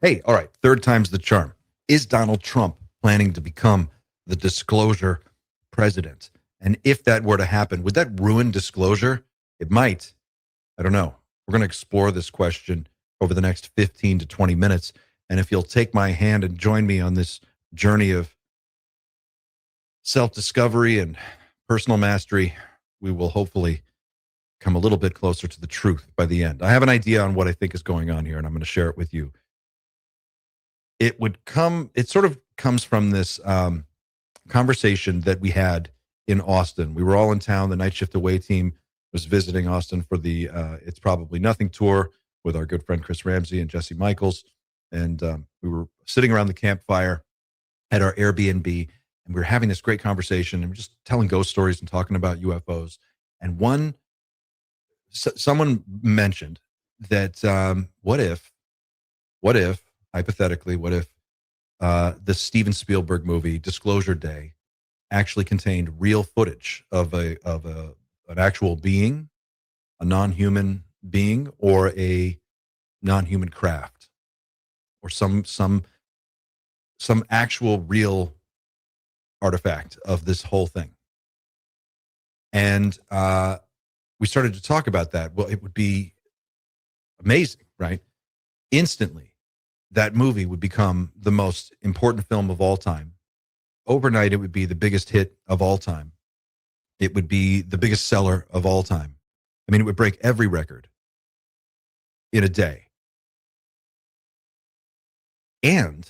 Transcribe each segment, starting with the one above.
Hey, all right, third time's the charm. Is Donald Trump planning to become the disclosure president? And if that were to happen, would that ruin disclosure? It might. I don't know. We're going to explore this question over the next 15 to 20 minutes. And if you'll take my hand and join me on this journey of self-discovery and personal mastery, we will hopefully come a little bit closer to the truth by the end. I have an idea on what I think is going on here, and I'm going to share it with you. It sort of comes from this conversation that we had in Austin. We were all in town. The Night Shift Away team was visiting Austin for the It's Probably Nothing tour with our good friend Chris Ramsey and Jesse Michaels. And we were sitting around the campfire at our Airbnb, and we were having this great conversation and we're just telling ghost stories and talking about UFOs. And someone mentioned that what if, hypothetically, what if the Steven Spielberg movie Disclosure Day actually contained real footage of an actual being, a non-human being, or a non-human craft, or some actual real artifact of this whole thing. And we started to talk about that. Well, it would be amazing, right? Instantly, that movie would become the most important film of all time. Overnight, it would be the biggest hit of all time. It would be the biggest seller of all time. I mean, it would break every record in a day. And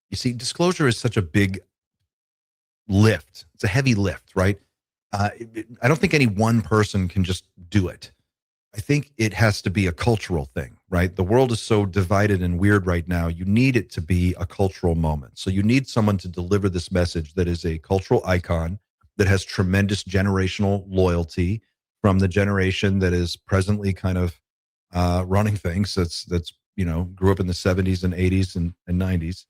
you see, disclosure is such a big lift. It's a heavy lift, right? I don't think any one person can just do it. I think it has to be a cultural thing, right? The world is so divided and weird right now. You need it to be a cultural moment. So you need someone to deliver this message that is a cultural icon, that has tremendous generational loyalty from the generation that is presently kind of running things. That's grew up in the 70s and 80s and 90s.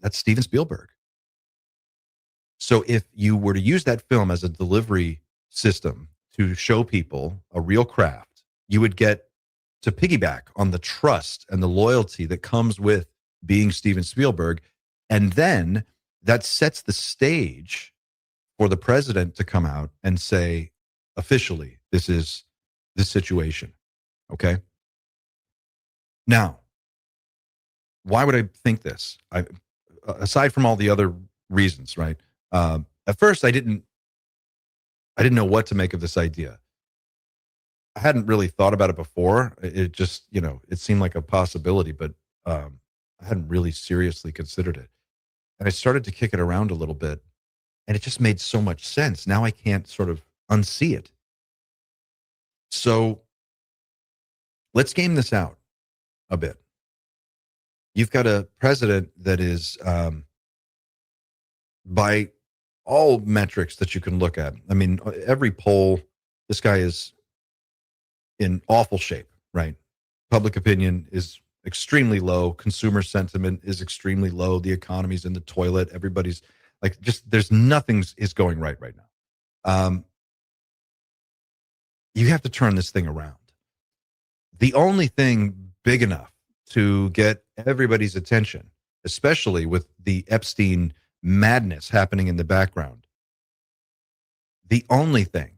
That's Steven Spielberg. So if you were to use that film as a delivery system to show people a real craft, you would get to piggyback on the trust and the loyalty that comes with being Steven Spielberg. And then that sets the stage for the president to come out and say, officially, this is this situation. Okay. Now, why would I think this? Aside from all the other reasons, right? At first, I didn't know what to make of this idea. I hadn't really thought about it before. It just, it seemed like a possibility, but I hadn't really seriously considered it. And I started to kick it around a little bit, and it just made so much sense. Now I can't sort of unsee it. So let's game this out a bit. You've got a president that is, by all metrics that you can look at, I mean, every poll, this guy is in awful shape, right? Public opinion is extremely low. Consumer sentiment is extremely low. The economy's in the toilet. Everybody's like, there's nothing is going right now. You have to turn this thing around. The only thing big enough to get everybody's attention, especially with the Epstein madness happening in the background, the only thing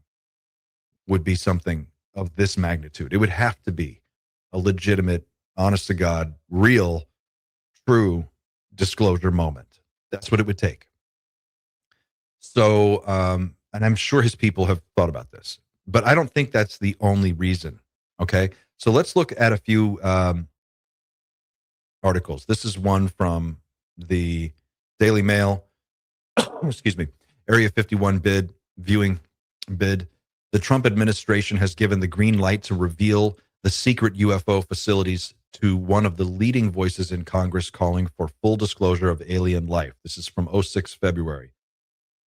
would be something of this magnitude. It would have to be a legitimate, honest to God, real, true disclosure moment. That's what it would take. So, and I'm sure his people have thought about this, but I don't think that's the only reason. Okay. So let's look at a few articles. This is one from the Daily Mail. Excuse me. Area 51 viewing bid. The Trump administration has given the green light to reveal the secret UFO facilities to one of the leading voices in Congress calling for full disclosure of alien life. This is from 06 February.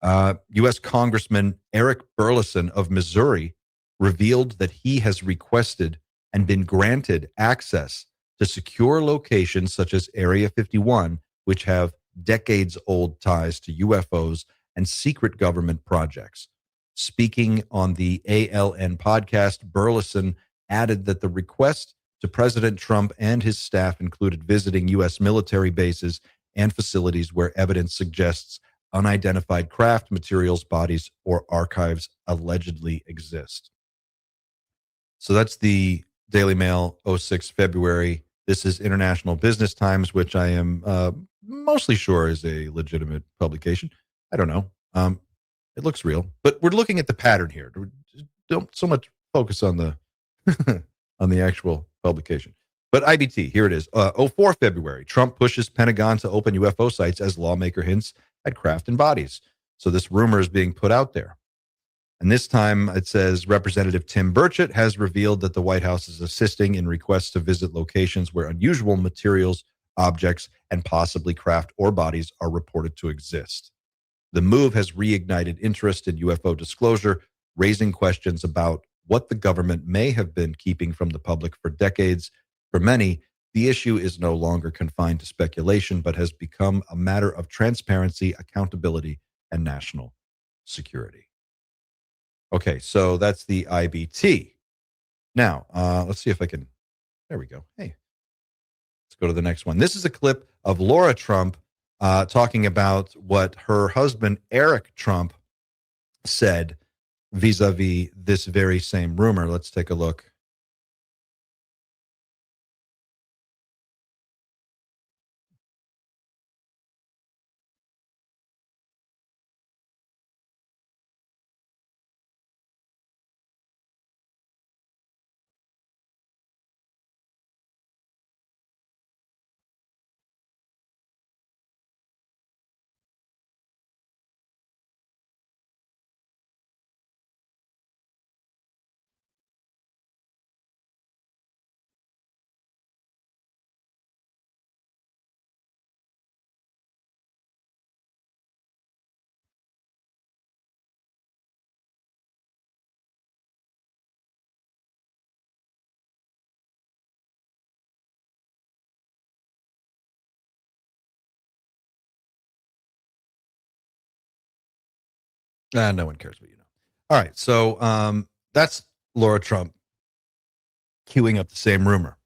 U.S. Congressman Eric Burleson of Missouri revealed that he has requested and been granted access to secure locations such as Area 51, which have decades-old ties to UFOs and secret government projects. Speaking on the ALN podcast, Burleson added that the request to President Trump and his staff included visiting U.S. military bases and facilities where evidence suggests unidentified craft materials, bodies, or archives allegedly exist. So that's the Daily Mail, 06 February. This is International Business Times, which I am mostly sure is a legitimate publication. I don't know. It looks real, but we're looking at the pattern here. Don't so much focus on the on the actual publication. But IBT, here it is. 04 February, Trump pushes Pentagon to open UFO sites as lawmaker hints at craft and bodies. So this rumor is being put out there. And this time it says Representative Tim Burchett has revealed that the White House is assisting in requests to visit locations where unusual materials, objects, and possibly craft or bodies are reported to exist. The move has reignited interest in UFO disclosure, raising questions about what the government may have been keeping from the public for decades. For many, the issue is no longer confined to speculation, but has become a matter of transparency, accountability, and national security. Okay, so that's the IBT. Now, let's see if I can. There we go. Hey, let's go to the next one. This is a clip of Laura Trump talking about what her husband, Eric Trump, said vis-a-vis this very same rumor. Let's take a look. No one cares what you know. All right, so that's Laura Trump queuing up the same rumor.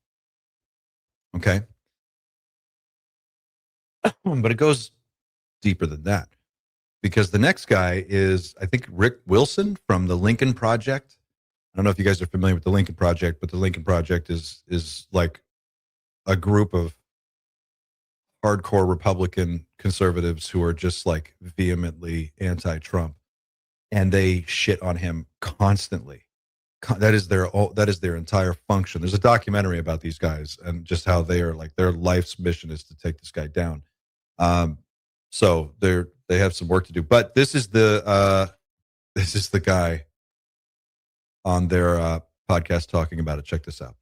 Okay, but it goes deeper than that because the next guy is, I think, Rick Wilson from the Lincoln Project. I don't know if you guys are familiar with the Lincoln Project, but the Lincoln Project is like a group of hardcore Republican conservatives who are just like vehemently anti-Trump, and they shit on him constantly. That is their entire function. There's a documentary about these guys and just how they are like their life's mission is to take this guy down. So they have some work to do. But this is the guy on their podcast talking about it. Check this out.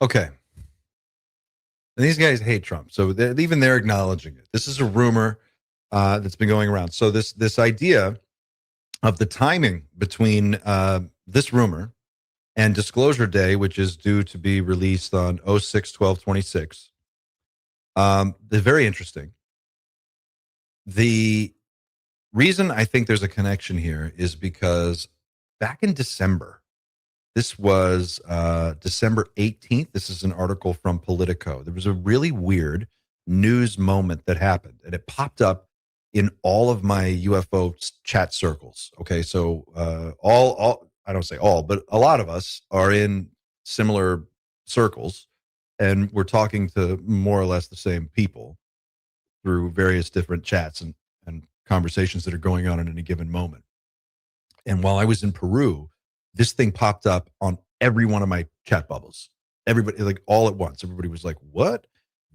Okay. And these guys hate Trump. So even they're acknowledging it. This is a rumor that's been going around. So this idea of the timing between this rumor and Disclosure Day, which is due to be released on 06/12/26, they're very interesting. The reason I think there's a connection here is because back in December, this was December 18th. This is an article from Politico. There was a really weird news moment that happened, and it popped up in all of my UFO chat circles. Okay, so all I don't say all, but a lot of us are in similar circles, and we're talking to more or less the same people through various different chats and conversations that are going on at any given moment. And while I was in Peru, this thing popped up on every one of my chat bubbles. Everybody, like all at once, everybody was like, what?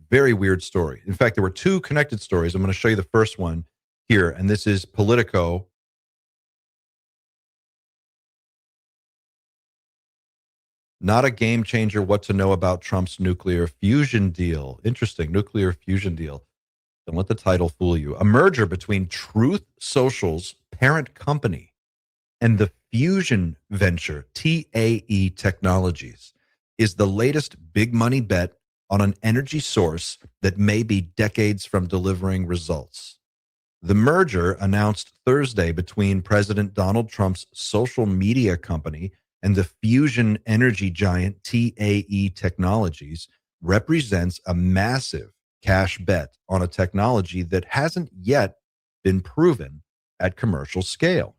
Very weird story. In fact, there were two connected stories. I'm going to show you the first one here. And this is Politico. Not a game changer. What to know about Trump's nuclear fusion deal. Interesting. Nuclear fusion deal. Don't let the title fool you. A merger between Truth Social's parent company and the fusion venture, TAE Technologies, is the latest big money bet on an energy source that may be decades from delivering results. The merger, announced Thursday between President Donald Trump's social media company and the fusion energy giant TAE Technologies, represents a massive cash bet on a technology that hasn't yet been proven at commercial scale.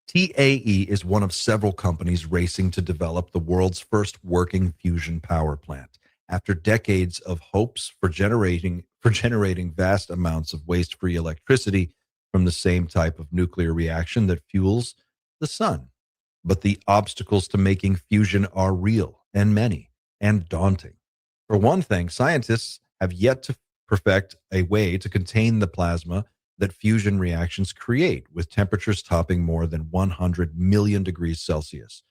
TAE is one of several companies racing to develop the world's first working fusion power plant. After decades of hopes for generating vast amounts of waste-free electricity from the same type of nuclear reaction that fuels the sun. But the obstacles to making fusion are real and many and daunting. For one thing, scientists have yet to perfect a way to contain the plasma that fusion reactions create, with temperatures topping more than 100 million degrees Celsius.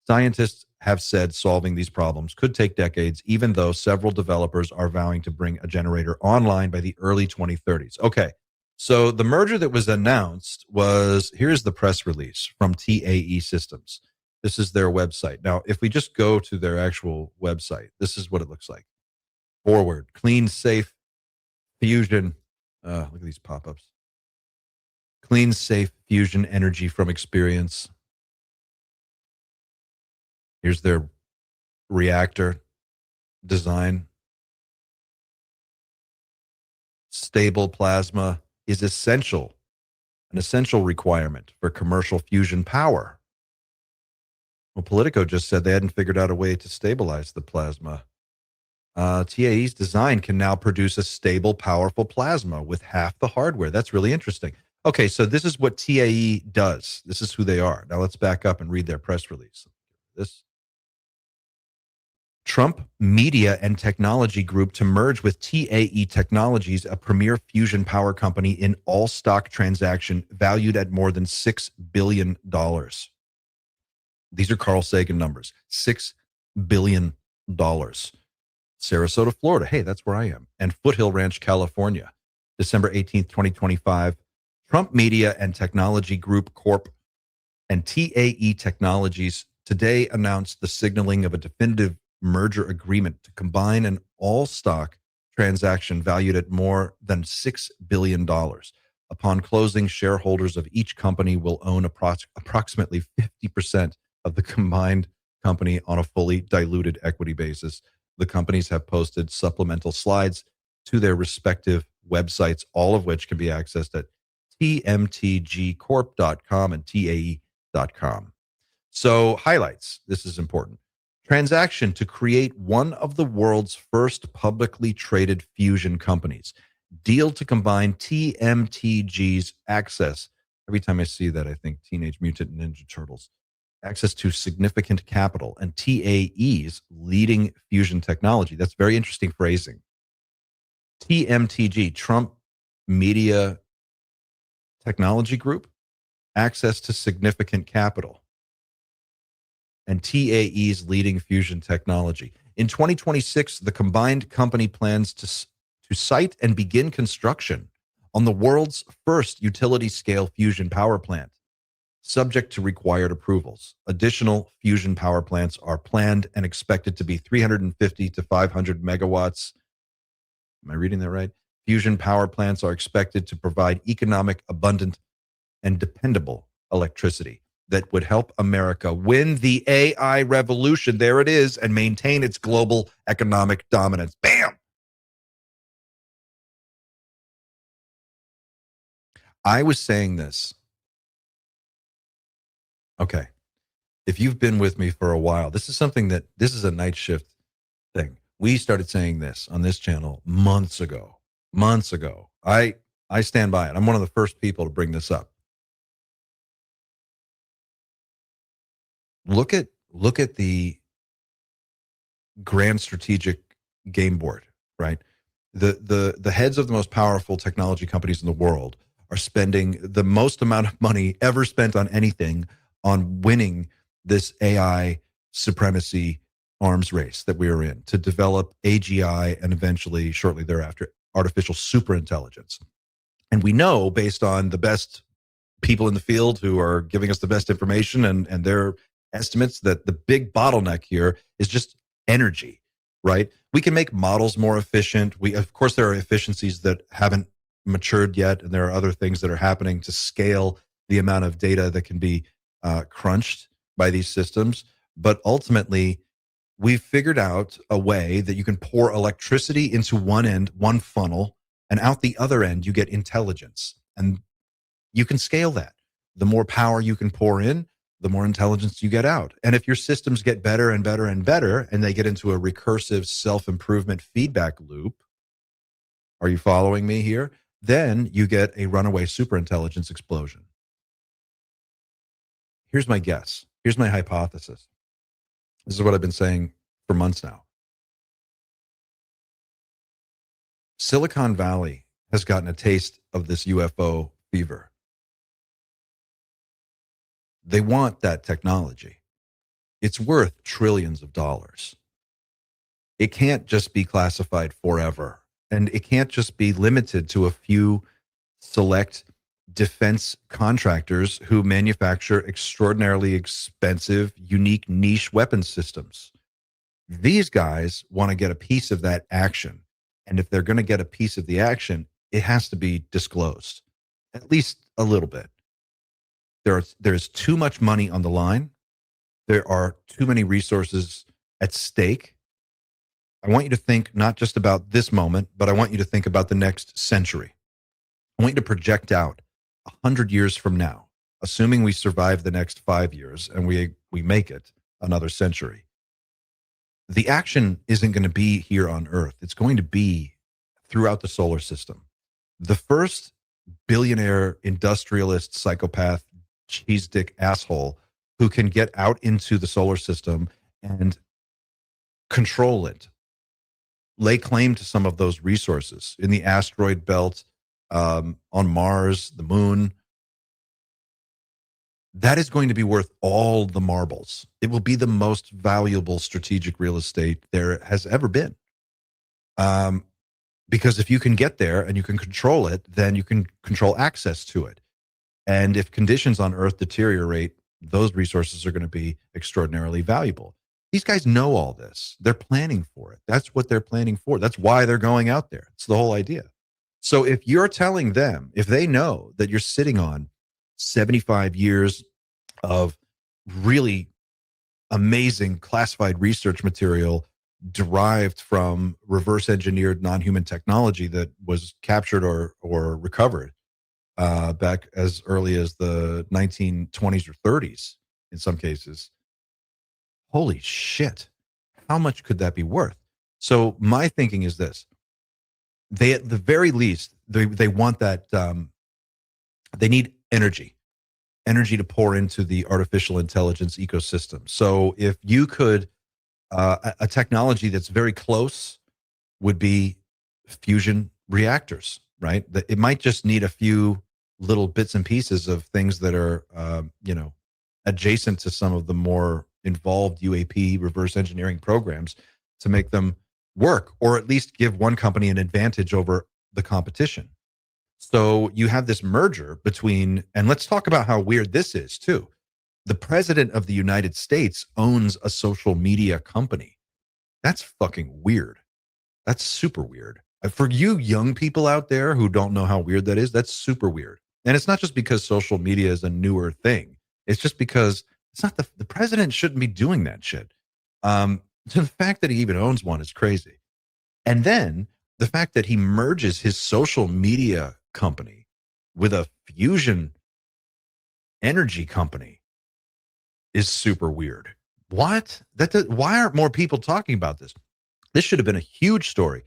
Scientists have said solving these problems could take decades, even though several developers are vowing to bring a generator online by the early 2030s. Okay, so the merger that was announced was, here's the press release from TAE Systems. This is their website. Now, if we just go to their actual website, this is what it looks like. Forward, clean, safe, fusion. Look at these pop-ups. Clean, safe fusion energy from experience. Here's their reactor design. Stable plasma is essential, an essential requirement for commercial fusion power. Well, Politico just said they hadn't figured out a way to stabilize the plasma. TAE's design can now produce a stable, powerful plasma with half the hardware. That's really interesting. Okay, so this is what TAE does. This is who they are. Now let's back up and read their press release. This Trump Media and Technology Group to merge with TAE Technologies, a premier fusion power company, in all-stock transaction valued at more than $6 billion. These are Carl Sagan numbers. $6 billion. Sarasota, Florida. Hey, that's where I am. And Foothill Ranch, California. December 18th, 2025. Trump Media and Technology Group Corp. and TAE Technologies today announced the signaling of a definitive merger agreement to combine an all-stock transaction valued at more than $6 billion. Upon closing, shareholders of each company will own approximately 50% of the combined company on a fully diluted equity basis. The companies have posted supplemental slides to their respective websites, all of which can be accessed at tmtgcorp.com and TAE.com. So, highlights. This is important. Transaction to create one of the world's first publicly traded fusion companies. Deal to combine TMTG's access. Every time I see that, I think Teenage Mutant Ninja Turtles. Access to significant capital and TAE's leading fusion technology. That's very interesting phrasing. TMTG, Trump Media Technology Group, access to significant capital, and TAE's leading fusion technology. In 2026, the combined company plans to site and begin construction on the world's first utility-scale fusion power plant, subject to required approvals. Additional fusion power plants are planned and expected to be 350 to 500 megawatts. Am I reading that right? Fusion power plants are expected to provide economic, abundant, and dependable electricity that would help America win the AI revolution. There it is, and maintain its global economic dominance. Bam! I was saying this. Okay. If you've been with me for a while, this is a night shift thing. We started saying this on this channel months ago. I stand by it. I'm one of the first people to bring this up. Look at the grand strategic game board, right? The heads of the most powerful technology companies in the world are spending the most amount of money ever spent on anything on winning this AI supremacy arms race that we are in to develop AGI and eventually, shortly thereafter, artificial superintelligence. And we know, based on the best people in the field who are giving us the best information and their estimates, that the big bottleneck here is just energy, right? We can make models more efficient. Of course, there are efficiencies that haven't matured yet, and there are other things that are happening to scale the amount of data that can be crunched by these systems. But ultimately, we've figured out a way that you can pour electricity into one end, one funnel, and out the other end, you get intelligence. And you can scale that. The more power you can pour in, the more intelligence you get out. And if your systems get better and better and better, and they get into a recursive self-improvement feedback loop, are you following me here? Then you get a runaway superintelligence explosion. Here's my guess. Here's my hypothesis. This is what I've been saying for months now. Silicon Valley has gotten a taste of this UFO fever. They want that technology. It's worth trillions of dollars. It can't just be classified forever. And it can't just be limited to a few select defense contractors who manufacture extraordinarily expensive, unique niche weapon systems. These guys want to get a piece of that action. And if they're going to get a piece of the action, it has to be disclosed, at least a little bit. There's too much money on the line. There are too many resources at stake. I want you to think not just about this moment, but I want you to think about the next century. I want you to project out 100 years from now, assuming we survive the next 5 years and we make it another century. The action isn't going to be here on Earth. It's going to be throughout the solar system. The first billionaire, industrialist, psychopath, cheese dick asshole who can get out into the solar system and control it, lay claim to some of those resources in the asteroid belt, on Mars, the moon, that is going to be worth all the marbles. It will be the most valuable strategic real estate there has ever been. Because if you can get there and you can control it, then you can control access to it. And if conditions on Earth deteriorate, those resources are going to be extraordinarily valuable. These guys know all this. They're planning for it. That's what they're planning for. That's why they're going out there. It's the whole idea. So if you're telling them, if they know that you're sitting on 75 years of really amazing classified research material derived from reverse engineered non-human technology that was captured or recovered back as early as the 1920s or 30s in some cases, holy shit, how much could that be worth? So my thinking is this. They, at the very least, they want that, they need energy to pour into the artificial intelligence ecosystem. So if you could, a technology that's very close would be fusion reactors, right? It might just need a few little bits and pieces of things that are, adjacent to some of the more involved UAP reverse engineering programs to make them work, or at least give one company an advantage over the competition. So you have this merger between, and let's talk about how weird this is too. The president of the United States owns a social media company. That's fucking weird. That's super weird. For you young people out there who don't know how weird that is, that's super weird. And it's not just because social media is a newer thing. It's just because it's not the president shouldn't be doing that shit. So the fact that he even owns one is crazy. And then the fact that he merges his social media company with a fusion energy company is super weird. What? Why aren't more people talking about this? This should have been a huge story.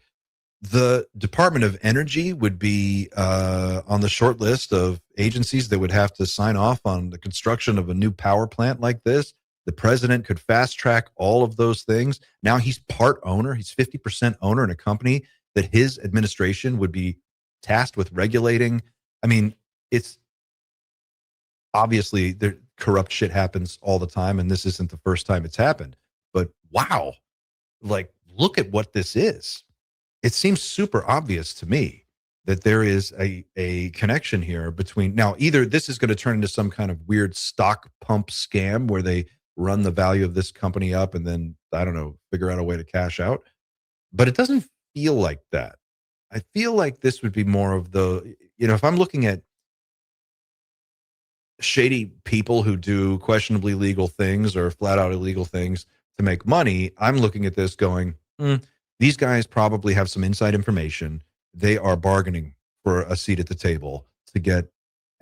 The Department of Energy would be on the short list of agencies that would have to sign off on the construction of a new power plant like this. The president could fast track all of those things. Now he's part owner. He's 50% owner in a company that his administration would be tasked with regulating. I mean, it's obviously corrupt shit happens all the time, and this isn't the first time it's happened. But wow, like, look at what this is. It seems super obvious to me that there is a connection here between, now either this is going to turn into some kind of weird stock pump scam where they run the value of this company up and then, I don't know, figure out a way to cash out. But it doesn't feel like that. I feel like this would be more of the, if I'm looking at shady people who do questionably legal things or flat out illegal things to make money, I'm looking at this going, these guys probably have some inside information. They are bargaining for a seat at the table to get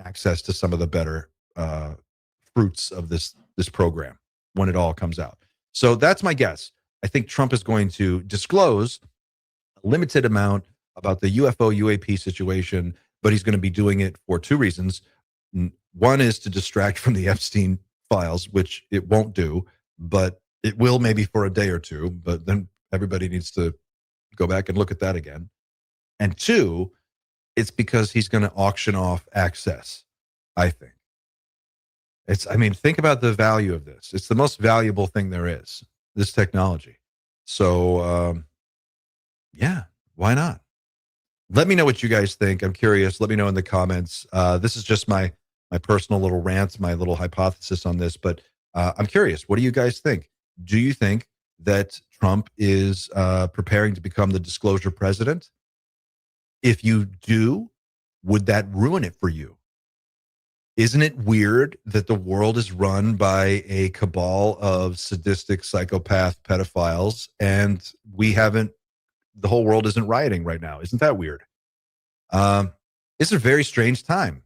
access to some of the better fruits of this program when it all comes out. So that's my guess. I think Trump is going to disclose a limited amount about the UFO UAP situation, but he's going to be doing it for two reasons. One is to distract from the Epstein files, which it won't do, but it will maybe for a day or two, but then everybody needs to go back and look at that again. And two, it's because he's going to auction off access, I think. Think about the value of this. It's the most valuable thing there is, this technology. So, yeah, why not? Let me know what you guys think. I'm curious. Let me know in the comments. This is just my personal little rant, my little hypothesis on this, but I'm curious. What do you guys think? Do you think that Trump is preparing to become the disclosure president? If you do, would that ruin it for you? Isn't it weird that the world is run by a cabal of sadistic psychopath pedophiles and the whole world isn't rioting right now? Isn't that weird? It's a very strange time.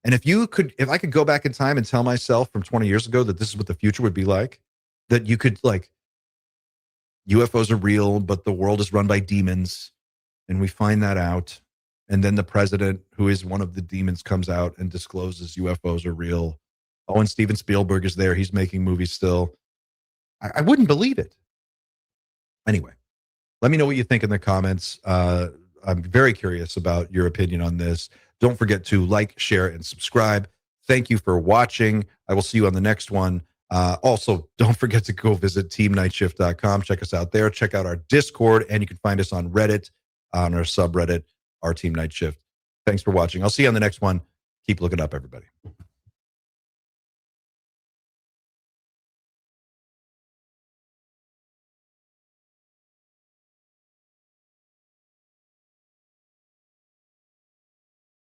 And if I could go back in time and tell myself from 20 years ago that this is what the future would be like, that you could, like, UFOs are real, but the world is run by demons, and we find that out. And then the president, who is one of the demons, comes out and discloses UFOs are real. Oh, and Steven Spielberg is there. He's making movies still. I wouldn't believe it. Anyway, let me know what you think in the comments. I'm very curious about your opinion on this. Don't forget to like, share, and subscribe. Thank you for watching. I will see you on the next one. Also, don't forget to go visit teamnightshift.com. Check us out there. Check out our Discord, and you can find us on Reddit, on our subreddit, our Team Night Shift. Thanks for watching. I'll see you on the next one. Keep looking up, everybody.